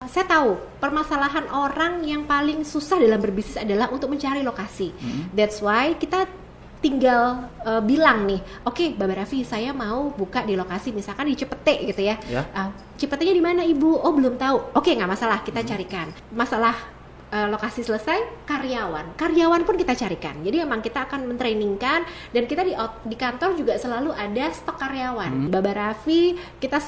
Saya tahu permasalahan orang yang paling susah dalam berbisnis adalah untuk mencari lokasi. That's why kita tinggal bilang nih, oke, Baba Raffi, saya mau buka di lokasi misalkan di Cipete gitu ya. Cipetenya di mana Ibu? Oh, belum tahu. Oke, nggak masalah, kita carikan. Masalah lokasi selesai, karyawan pun kita carikan. Jadi emang kita akan mentrainingkan, dan kita di kantor juga selalu ada stok karyawan. Baba Raffi kita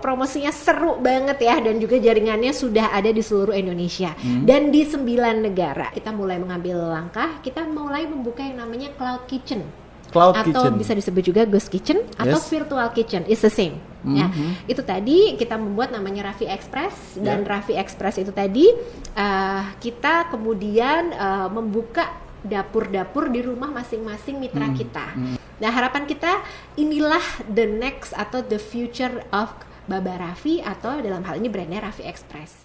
promosinya seru banget ya, dan juga jaringannya sudah ada di seluruh Indonesia dan di 9 negara. Kita mulai mengambil langkah, kita mulai membuka yang namanya Cloud Kitchen. Atau bisa disebut juga Ghost Kitchen atau Virtual Kitchen, is the same. Ya, itu tadi kita membuat namanya Raffi Express, dan Raffi Express itu tadi kita kemudian membuka dapur-dapur di rumah masing-masing mitra kita. Nah, harapan kita inilah the next atau the future of Baba Raffi, atau dalam hal ini brandnya Raffi Express.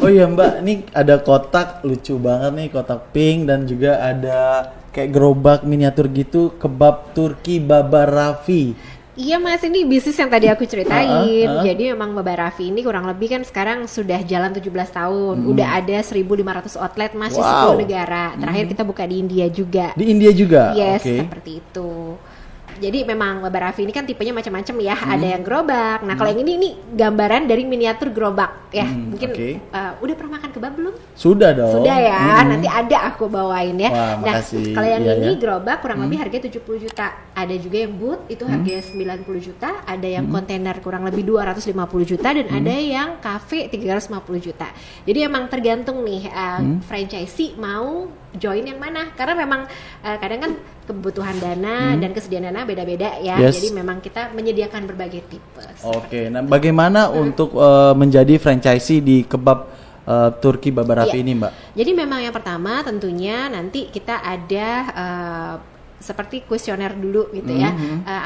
Oh iya Mbak, ini ada kotak lucu banget nih, kotak pink, dan juga ada kayak gerobak miniatur gitu, kebab Turki Baba Raffi. Iya Mas, ini bisnis yang tadi aku ceritain. Jadi memang Baba Raffi ini kurang lebih kan sekarang sudah jalan 17 tahun. Udah ada 1.500 outlet Mas di 10 negara. Terakhir kita buka di India juga. Di India juga? Yes, seperti itu. Jadi memang Baba Raffi ini kan tipenya macam-macam ya. Ada yang gerobak. Nah, kalau yang ini gambaran dari miniatur gerobak ya. Mungkin udah pernah makan kebab belum? Sudah dong. Sudah ya. Nanti ada aku bawain ya. Wah, nah, kalau yang ini ya. gerobak kurang lebih harganya 70 juta. Ada juga yang boot itu harganya 90 juta, ada yang kontainer kurang lebih 250 juta, dan ada yang cafe 350 juta. Jadi emang tergantung nih franchisee mau join yang mana, karena memang kadang kan kebutuhan dana dan kesediaan dana beda-beda ya. Jadi memang kita menyediakan berbagai tipe. Oke, nah bagaimana untuk menjadi franchisee di kebab Turki Baba Raffi ini Mbak? Jadi memang yang pertama tentunya nanti kita ada seperti kuesioner dulu gitu ya.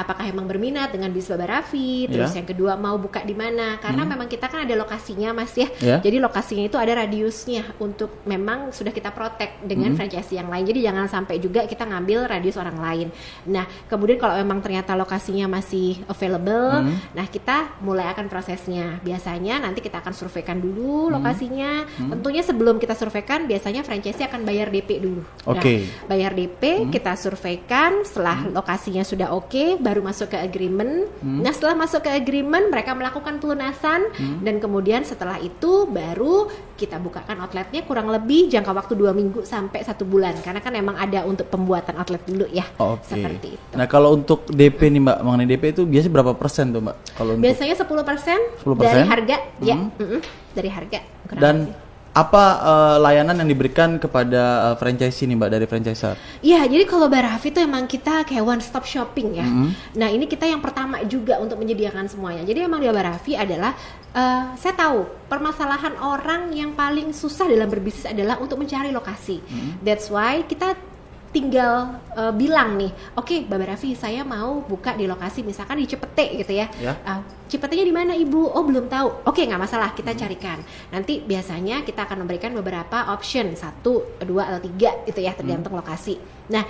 Apakah emang berminat dengan bisnis Baba Raffi? Terus yang kedua mau buka di mana? Karena memang kita kan ada lokasinya Mas ya. Jadi lokasinya itu ada radiusnya untuk memang sudah kita protect dengan franchise yang lain. Jadi jangan sampai juga kita ngambil radius orang lain. Nah, kemudian kalau memang ternyata lokasinya masih available, nah kita mulai akan prosesnya. Biasanya nanti kita akan surveikan dulu lokasinya. Tentunya sebelum kita surveikan, biasanya franchise akan bayar DP dulu. Nah, bayar DP, kita surveikan. Setelah lokasinya sudah oke, baru masuk ke agreement. Nah, setelah masuk ke agreement, mereka melakukan pelunasan, dan kemudian setelah itu baru kita bukakan outletnya kurang lebih jangka waktu 2 minggu sampai 1 bulan, karena kan emang ada untuk pembuatan outlet dulu ya. Seperti itu. Nah, kalau untuk DP nih Mbak, mengenai DP itu biasanya berapa persen tuh Mbak? Kalau biasanya 10% dari harga, ya. Dari harga. Dan apa layanan yang diberikan kepada franchisee nih Mbak, dari franchisor? Iya, jadi kalau Baba Raffi itu emang kita kayak one stop shopping ya. Nah, ini kita yang pertama juga untuk menyediakan semuanya. Jadi emang di Baba Raffi adalah saya tahu permasalahan orang yang paling susah dalam berbisnis adalah untuk mencari lokasi. That's why kita tinggal bilang nih, oke Mbak Raffi, saya mau buka di lokasi misalkan di Cipete gitu ya. Cipetenya di mana Ibu? Oh belum tahu. Oke, nggak masalah, kita carikan. Nanti biasanya kita akan memberikan beberapa option, 1, 2 atau 3 gitu ya, tergantung lokasi. Nah,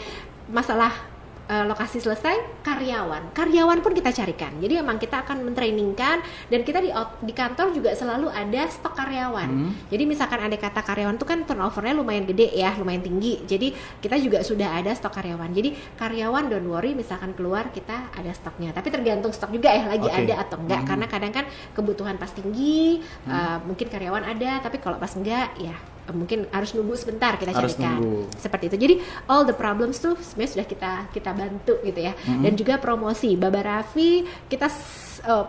masalah lokasi selesai, karyawan pun kita carikan. Jadi memang kita akan mentrainingkan, dan kita di kantor juga selalu ada stok karyawan. Jadi misalkan ada kata karyawan itu kan turnovernya lumayan gede ya, lumayan tinggi. Jadi kita juga sudah ada stok karyawan. Jadi karyawan don't worry, misalkan keluar kita ada stoknya. Tapi tergantung stok juga ya, lagi ada atau enggak. Karena kadang kan kebutuhan pas tinggi, mungkin karyawan ada, tapi kalau pas enggak ya mungkin harus nunggu sebentar, kita carikan seperti itu. Jadi all the problems tuh sebenarnya sudah kita bantu gitu ya. Dan juga promosi Baba Raffi, kita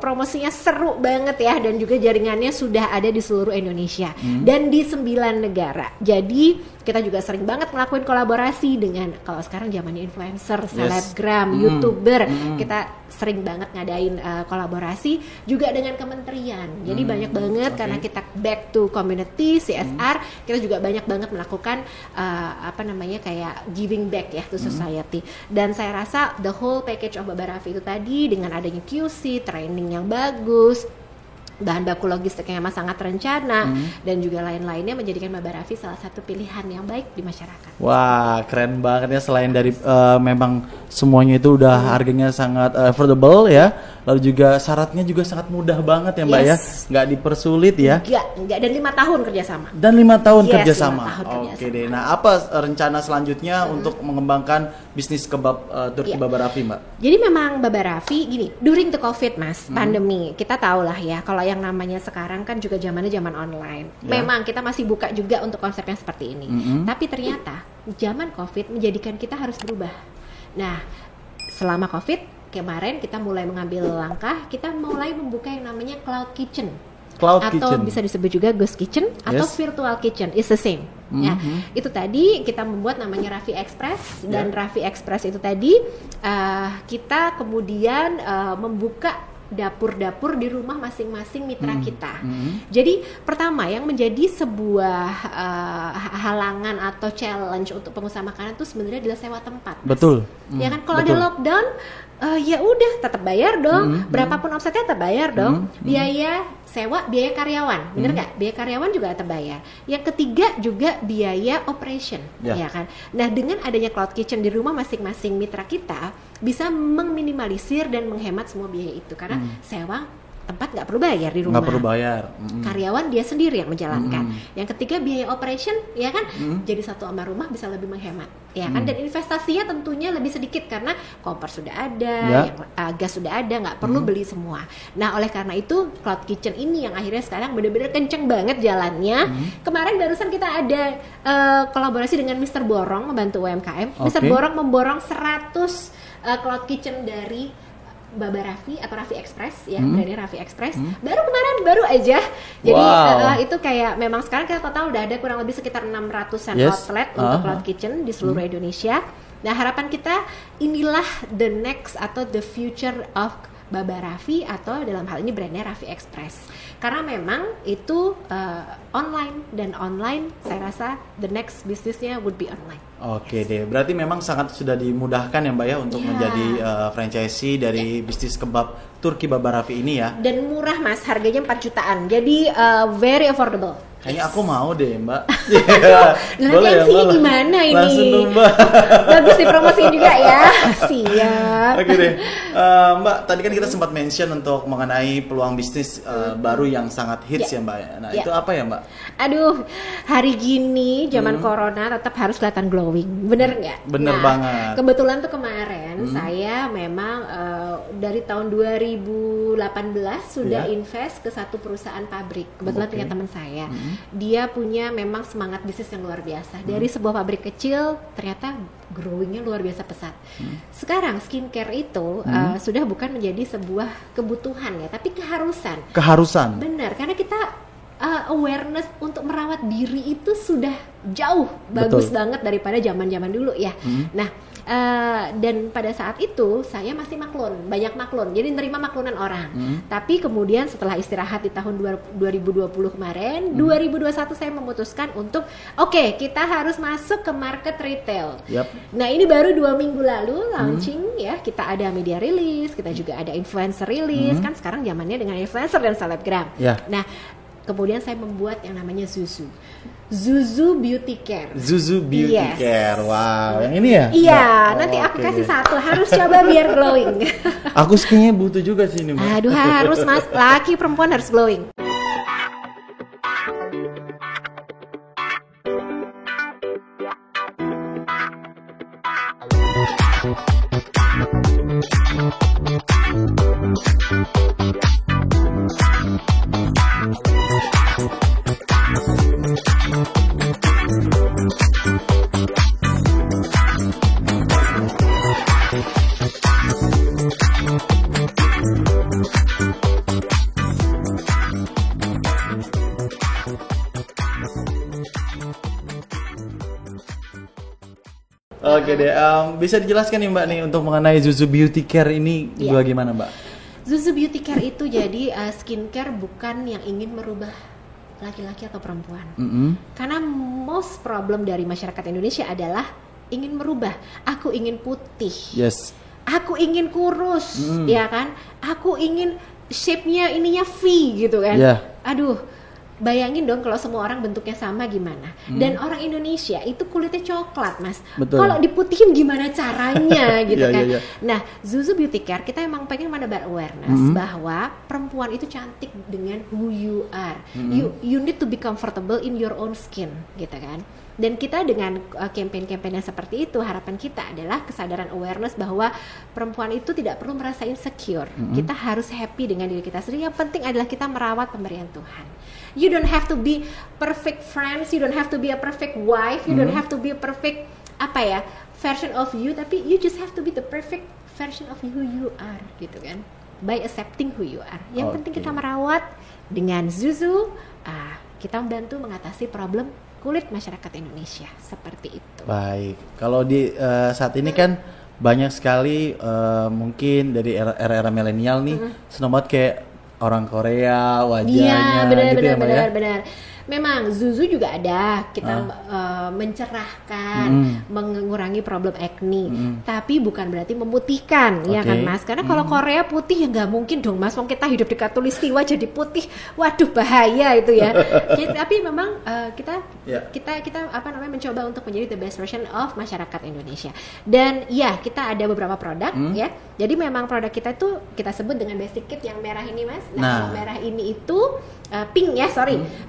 promosinya seru banget ya, dan juga jaringannya sudah ada di seluruh Indonesia dan di 9 negara. Jadi kita juga sering banget ngelakuin kolaborasi dengan, kalau sekarang zamannya influencer, selebgram, YouTuber, kita sering banget ngadain kolaborasi juga dengan kementerian. Jadi banyak banget karena kita back to community, CSR, kita juga banyak banget melakukan kayak giving back ya to society. Dan saya rasa the whole package of Baba Raffi itu tadi, dengan adanya QC, training yang bagus, bahan baku logistiknya memang sangat terencana, dan juga lain-lainnya, menjadikan Baba Raffi salah satu pilihan yang baik di masyarakat. Wah, keren banget ya. Selain dari memang semuanya itu udah harganya sangat affordable ya, lalu juga syaratnya juga sangat mudah banget ya Mbak ya, nggak dipersulit ya. Enggak, dan 5 tahun kerjasama. Dan 5 tahun kerjasama. 5 tahun Oke deh. Nah, apa rencana selanjutnya untuk mengembangkan bisnis kebab Turki Baba Raffi Mbak? Jadi memang Baba Raffi gini, during the COVID Mas, pandemi, kita tahu lah ya, kalau yang namanya sekarang kan juga zamannya zaman online. Memang kita masih buka juga untuk konsep yang seperti ini. Tapi ternyata zaman COVID menjadikan kita harus berubah. Nah, selama COVID kemarin kita mulai mengambil langkah, kita mulai membuka yang namanya Cloud Kitchen. Atau bisa disebut juga Ghost Kitchen atau Virtual Kitchen, is the same. Ya, itu tadi kita membuat namanya Raffi Express, dan Raffi Express itu tadi kita kemudian membuka dapur-dapur di rumah masing-masing mitra kita. Jadi pertama yang menjadi sebuah halangan atau challenge untuk pengusaha makanan itu sebenarnya adalah sewa tempat. Betul. Ya kan, kalau ada lockdown ya udah tetap bayar dong, berapapun omsetnya tetap bayar dong. Biaya sewa, biaya karyawan, bener nggak? Biaya karyawan juga tetap bayar. Yang ketiga juga biaya operation, ya kan? Nah, dengan adanya Cloud Kitchen di rumah masing-masing mitra kita, bisa meminimalisir dan menghemat semua biaya itu, karena sewa tempat nggak perlu bayar di rumah. Nggak perlu bayar. Karyawan dia sendiri yang menjalankan. Yang ketiga biaya operation, ya kan? Jadi satu sama rumah bisa lebih menghemat, ya kan? Dan investasinya tentunya lebih sedikit karena kompor sudah ada, gas sudah ada, nggak perlu beli semua. Nah, oleh karena itu Cloud Kitchen ini yang akhirnya sekarang benar-benar kenceng banget jalannya. Kemarin barusan kita ada kolaborasi dengan Mr. Borong membantu UMKM. Mr. Borong memborong 100 Cloud Kitchen dari Baba Raffi atau Raffi Express ya, brandnya Raffi Express. Baru aja. Jadi itu kayak memang sekarang kita total udah ada kurang lebih sekitar 600-an outlet untuk Cloud Kitchen di seluruh Indonesia. Nah, harapan kita inilah the next atau the future of Baba Raffi, atau dalam hal ini brandnya Raffi Express. Karena memang itu online, dan online saya rasa the next bisnisnya would be online. Oke deh, berarti memang sangat sudah dimudahkan ya Mbak ya untuk menjadi franchisee dari bisnis kebab Turki Baba Raffi ini ya. Dan murah Mas, harganya 4 jutaan, jadi very affordable. Kayaknya aku mau deh Mbak. Boleh ya Mbak? Gimana ini? Langsung tuh Mbak. Bagus dipromosiin juga ya. Siap. Oke deh, Mbak. Tadi kan kita sempat mention untuk mengenai peluang bisnis baru yang sangat hits ya Mbak. Nah itu apa ya Mbak? Aduh, hari gini zaman corona tetap harus kelihatan glowing, bener nggak? Bener banget. Kebetulan tuh kemarin saya memang dari tahun 2018 sudah invest ke satu perusahaan pabrik. Kebetulan punya teman saya. Dia punya memang semangat bisnis yang luar biasa. Dari sebuah pabrik kecil ternyata growingnya luar biasa pesat. Sekarang skincare itu sudah bukan menjadi sebuah kebutuhan ya, tapi keharusan. Keharusan. Benar, karena kita awareness untuk merawat diri itu sudah jauh bagus banget daripada zaman-zaman dulu ya. Nah, dan pada saat itu saya masih banyak maklun, jadi nerima maklunan orang. Tapi kemudian setelah istirahat di tahun 2020 kemarin, 2021 saya memutuskan untuk kita harus masuk ke market retail. Nah, ini baru 2 minggu lalu launching ya, kita ada media release, kita juga ada influencer release, kan sekarang zamannya dengan influencer dan selebgram. Nah, kemudian saya membuat yang namanya Zuzu Beauty Care. Zuzu Beauty Care, wow. Yang ini ya? Iya, nanti aku kasih satu, harus coba biar glowing. Aku kayaknya butuh juga sih ini, Mbak. Aduh, harus Mas, laki perempuan harus glowing. Oke deh, bisa dijelaskan nih Mbak nih untuk mengenai Zuzu Beauty Care ini bagaimana Mbak? Zuzu Beauty Care itu jadi skincare bukan yang ingin merubah laki-laki atau perempuan. Karena most problem dari masyarakat Indonesia adalah ingin merubah. Aku ingin putih. Aku ingin kurus, ya kan? Aku ingin shape-nya ininya V gitu kan. Aduh, bayangin dong kalau semua orang bentuknya sama gimana. Dan orang Indonesia itu kulitnya coklat, Mas. Kalau diputihin gimana caranya gitu kan. Nah, Zuzu Beauty Care kita emang pengen menebar awareness bahwa perempuan itu cantik dengan who you are. You need to be comfortable in your own skin gitu kan. Dan kita dengan campaign-campaign yang seperti itu, harapan kita adalah kesadaran awareness bahwa perempuan itu tidak perlu merasa insecure. Kita harus happy dengan diri kita sendiri. Yang penting adalah kita merawat pemberian Tuhan. You don't have to be perfect friends, you don't have to be a perfect wife, you don't have to be a perfect version of you, tapi you just have to be the perfect version of who you are gitu kan. By accepting who you are. Yang penting kita merawat dengan Zuzu, kita membantu mengatasi problem kulit masyarakat Indonesia seperti itu. Baik, kalau di saat ini kan banyak sekali mungkin dari era milenial nih senang banget kayak orang Korea wajahnya benar. Memang Zuzu juga ada kita mencerahkan, mengurangi problem acne, tapi bukan berarti memutihkan, ya kan Mas? Karena kalau Korea putih ya nggak mungkin dong Mas, wong kita hidup di Katulistiwa jadi putih, waduh bahaya itu ya. Tapi memang kita mencoba untuk menjadi the best version of masyarakat Indonesia. Dan ya kita ada beberapa produk ya. Jadi memang produk kita itu kita sebut dengan basic kit yang merah ini Mas. Nah, kalau merah ini itu pink ya,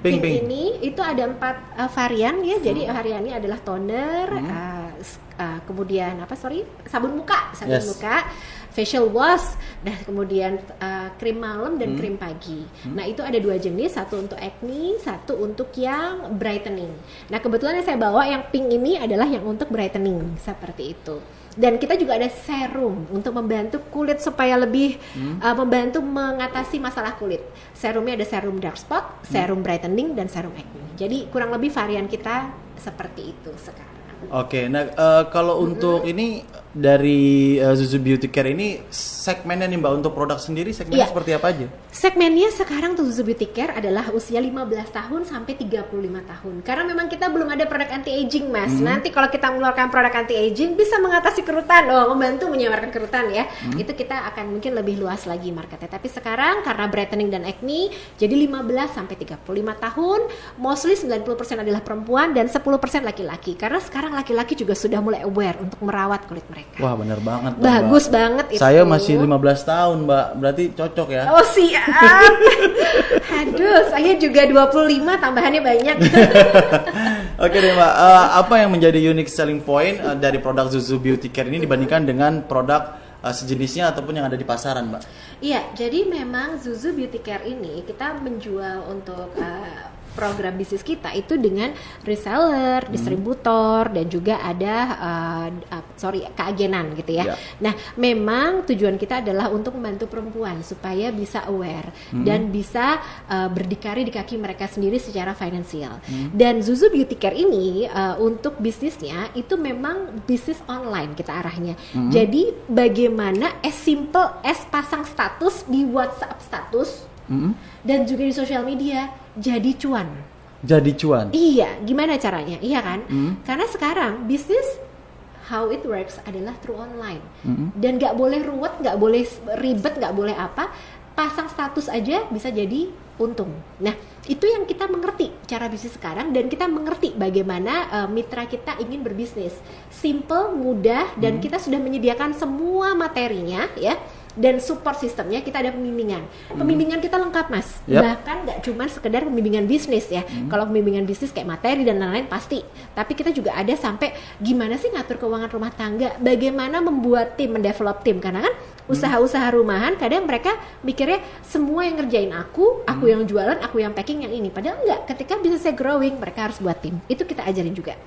pink ini itu ada 4 varian ya. Jadi variannya adalah toner, kemudian sabun muka, facial wash, kemudian krim malam dan krim pagi. Nah itu ada 2 jenis, satu untuk acne, satu untuk yang brightening. Nah kebetulan yang saya bawa yang pink ini adalah yang untuk brightening seperti itu. Dan kita juga ada serum untuk membantu kulit supaya lebih membantu mengatasi masalah kulit. Serumnya ada serum dark spot, serum brightening, dan serum acne. Jadi kurang lebih varian kita seperti itu sekarang. Oke, nah kalau untuk ini dari Zuzu Beauty Care ini segmennya nih Mbak untuk produk sendiri segmennya seperti apa aja? Segmennya sekarang tuh Zuzu Beauty Care adalah usia 15 tahun sampai 35 tahun. Karena memang kita belum ada produk anti aging Mas. Nanti kalau kita mengeluarkan produk anti aging bisa mengatasi kerutan, membantu menyamarkan kerutan ya. Itu kita akan mungkin lebih luas lagi marketnya. Tapi sekarang karena brightening dan acne jadi 15 sampai 35 tahun, mostly 90% adalah perempuan dan 10% laki-laki. Karena sekarang laki-laki juga sudah mulai aware untuk merawat kulit mereka. Wah benar banget Mbak. Bagus banget itu. Saya masih 15 tahun Mbak, berarti cocok ya. Oh siap. Aduh, saya juga 25, tambahannya banyak. Oke deh Mbak, apa yang menjadi unique selling point dari produk Zuzu Beauty Care ini dibandingkan dengan produk sejenisnya ataupun yang ada di pasaran Mbak? Iya, jadi memang Zuzu Beauty Care ini kita menjual untuk program bisnis kita itu dengan reseller, distributor, dan juga ada keagenan gitu ya. Nah, memang tujuan kita adalah untuk membantu perempuan supaya bisa aware dan bisa berdikari di kaki mereka sendiri secara finansial. Dan Zuzu Beauty Care ini untuk bisnisnya itu memang bisnis online kita arahnya. Jadi bagaimana as simple as pasang status di WhatsApp status dan juga di sosial media jadi cuan. Jadi cuan. Iya, gimana caranya? Iya kan? Karena sekarang bisnis how it works adalah through online. Dan nggak boleh ruwet, nggak boleh ribet, nggak boleh apa. Pasang status aja bisa jadi untung. Nah, itu yang kita mengerti cara bisnis sekarang, dan kita mengerti bagaimana mitra kita ingin berbisnis. Simple, mudah, dan kita sudah menyediakan semua materinya ya. Dan support sistemnya kita ada pembimbingan. Pembimbingan kita lengkap, Mas. Bahkan nggak cuma sekedar pembimbingan bisnis ya. Kalau pembimbingan bisnis kayak materi dan lain-lain pasti. Tapi kita juga ada sampai gimana sih ngatur keuangan rumah tangga, bagaimana membuat tim, mendevelop tim. Karena kan usaha-usaha rumahan kadang mereka mikirnya semua yang ngerjain aku yang jualan, aku yang packing, yang ini. Padahal enggak. Ketika bisnisnya growing, mereka harus buat tim. Itu kita ajarin juga.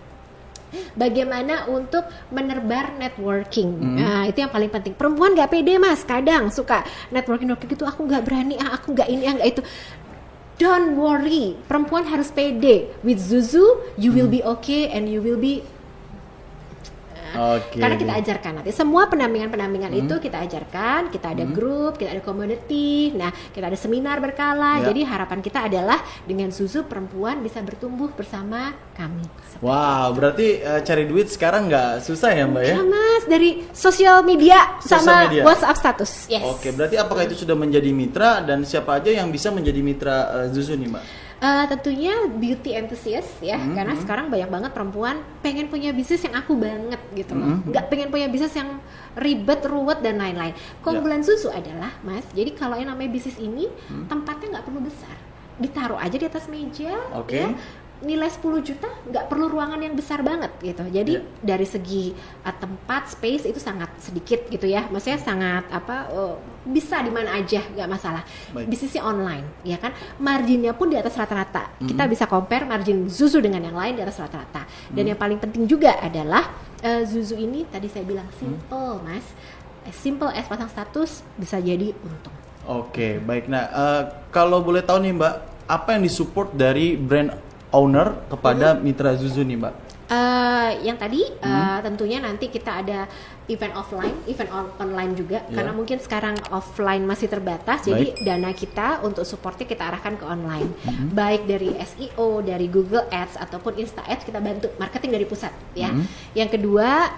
Bagaimana untuk menebar networking. Nah, itu yang paling penting. Perempuan gak pede, Mas. Kadang suka networking gitu, aku gak berani, aku gak ini, gak itu. Don't worry. Perempuan harus pede. With Zuzu, you will be okay and you will be karena kita ajarkan nanti semua pendampingan itu kita ajarkan, kita ada grup, kita ada community, nah kita ada seminar berkala. Jadi harapan kita adalah dengan Zuzu perempuan bisa bertumbuh bersama kami. Wow, berarti cari duit sekarang nggak susah ya, Mbak ya? Mas, dari sosial media sama WhatsApp status. Yes. Oke, berarti apakah itu sudah menjadi mitra, dan siapa aja yang bisa menjadi mitra Zuzu nih, Mbak? Tentunya beauty enthusiast ya, karena sekarang banyak banget perempuan pengen punya bisnis yang aku banget gitu loh, nggak pengen punya bisnis yang ribet, ruwet dan lain-lain. Keunggulan Zuzu adalah, Mas, jadi kalau yang namanya bisnis ini tempatnya nggak perlu besar, ditaruh aja di atas meja, ya, nilai 10 juta, nggak perlu ruangan yang besar banget gitu. Jadi dari segi tempat, space itu sangat sedikit gitu ya. Maksudnya sangat bisa di mana aja, nggak masalah. Bisnisnya online, ya kan. Marginnya pun di atas rata-rata. Kita bisa compare margin Zuzu dengan yang lain di atas rata-rata. Dan yang paling penting juga adalah Zuzu ini tadi saya bilang simple, Mas. As simple as pasang status bisa jadi untung. Oke, baik. Nah, kalau boleh tahu nih, Mbak, apa yang disupport dari brand owner kepada mitra Zuzu nih, Mbak? Yang tadi tentunya nanti kita ada event offline, event online juga, karena mungkin sekarang offline masih terbatas. Jadi dana kita untuk supportnya kita arahkan ke online, baik dari SEO, dari Google Ads ataupun Insta Ads, kita bantu marketing dari pusat ya. Yang kedua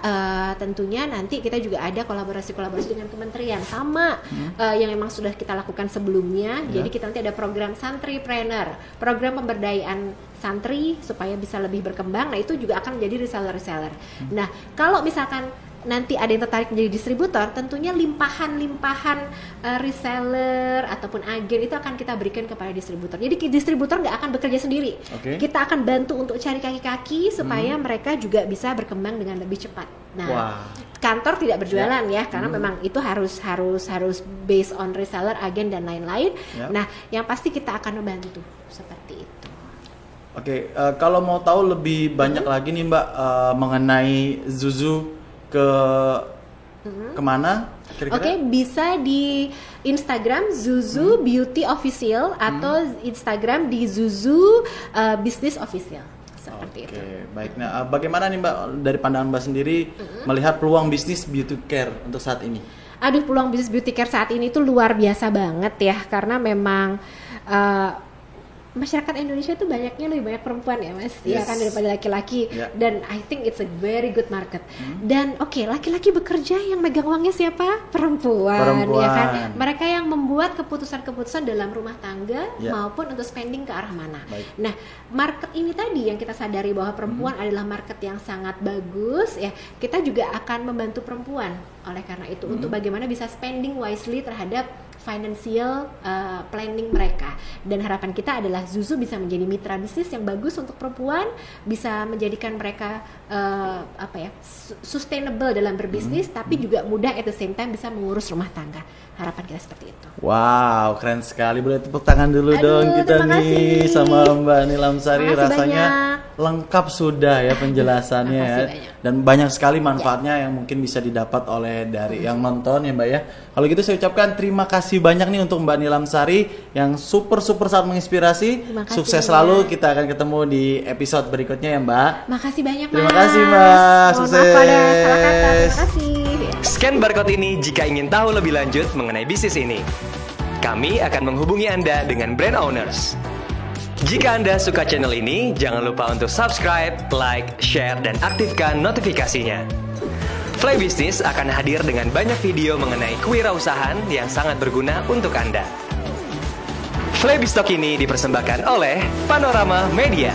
tentunya nanti kita juga ada kolaborasi dengan kementerian sama yang memang sudah kita lakukan sebelumnya. Jadi kita nanti ada program Santripreneur, program pemberdayaan santri supaya bisa lebih berkembang. Nah, itu juga akan menjadi reseller. Nah, kalau misalkan nanti ada yang tertarik menjadi distributor, tentunya limpahan reseller ataupun agen itu akan kita berikan kepada distributor. Jadi distributor nggak akan bekerja sendiri. Kita akan bantu untuk cari kaki-kaki supaya mereka juga bisa berkembang dengan lebih cepat. Nah, kantor tidak berjualan ya, karena memang itu harus based on reseller, agen dan lain-lain. Nah, yang pasti kita akan membantu seperti itu. Oke, kalau mau tahu lebih banyak lagi nih, Mbak, mengenai Zuzu kemana kira-kira? Oke, bisa di Instagram Zuzu Beauty Official atau Instagram di Zuzu Business Official. Seperti itu. Baik. Nah, bagaimana nih, Mbak, dari pandangan Mbak sendiri melihat peluang bisnis beauty care untuk saat ini? Aduh, peluang bisnis beauty care saat ini tuh luar biasa banget ya, karena memang masyarakat Indonesia tuh banyaknya lebih banyak perempuan ya, Mas, ya kan, daripada laki-laki. Dan I think it's a very good market. Dan laki-laki bekerja, yang megang uangnya siapa? Perempuan, ya kan. Mereka yang membuat keputusan-keputusan dalam rumah tangga maupun untuk spending ke arah mana. Nah, market ini tadi yang kita sadari bahwa perempuan adalah market yang sangat bagus ya. Kita juga akan membantu perempuan oleh karena itu untuk bagaimana bisa spending wisely terhadap financial planning mereka. Dan harapan kita adalah Zuzu bisa menjadi mitra bisnis yang bagus untuk perempuan, bisa menjadikan mereka sustainable dalam berbisnis, tapi juga mudah at the same time bisa mengurus rumah tangga. Harapan kita seperti itu. Wow, keren sekali. Boleh tepuk tangan dulu dong kita terima nih kasih. sama Mbak Nilam Sari. Makasih Rasanya banyak. lengkap sudah ya penjelasannya ya. Makasih banyak. Dan banyak sekali manfaatnya yang mungkin bisa didapat oleh dari yang nonton ya Mbak ya. Kalau gitu saya ucapkan terima kasih banyak nih untuk Mbak Nilam Sari yang super sangat menginspirasi. Terima kasih Sukses banyak. selalu. Kita akan ketemu di episode berikutnya ya Mbak. Makasih banyak, Terima Mas. kasih, Mbak. Mohon Sukses. maaf ada salah kata. Terima kasih. Scan barcode ini jika ingin tahu lebih lanjut mengenai bisnis ini. Kami akan menghubungi Anda dengan brand owners. Jika Anda suka channel ini, jangan lupa untuk subscribe, like, share, dan aktifkan notifikasinya. Fly Business akan hadir dengan banyak video mengenai kewirausahaan yang sangat berguna untuk Anda. Fly Bistok ini dipersembahkan oleh Panorama Media.